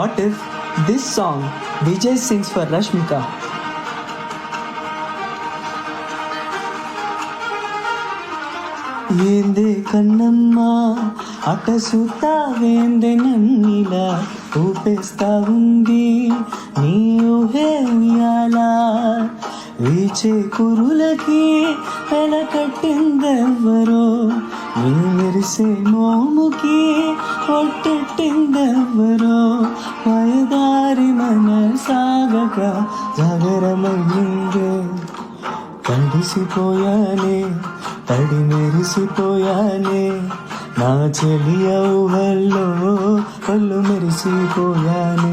What if this song Vijay sings for Rashmika? ఏందే కన్నమ్మా అట సుతావేందే నన్నిలా ఊపేస్తా ఉంది నీ ఊహే ఉయ్యాలా వీచే కురులకి వెలకట్టిందెవ్వరో నీ మెరిసే మోముకి ఒట్టెట్టిందెవ్వరో వయదారి మన సాగక జాగరమయ్యిందే కండిసిపోయానే తడి మెరిసిపోయానే నా చెలియ ఊహల్లో కళ్ళు మెరిసిపోయానే.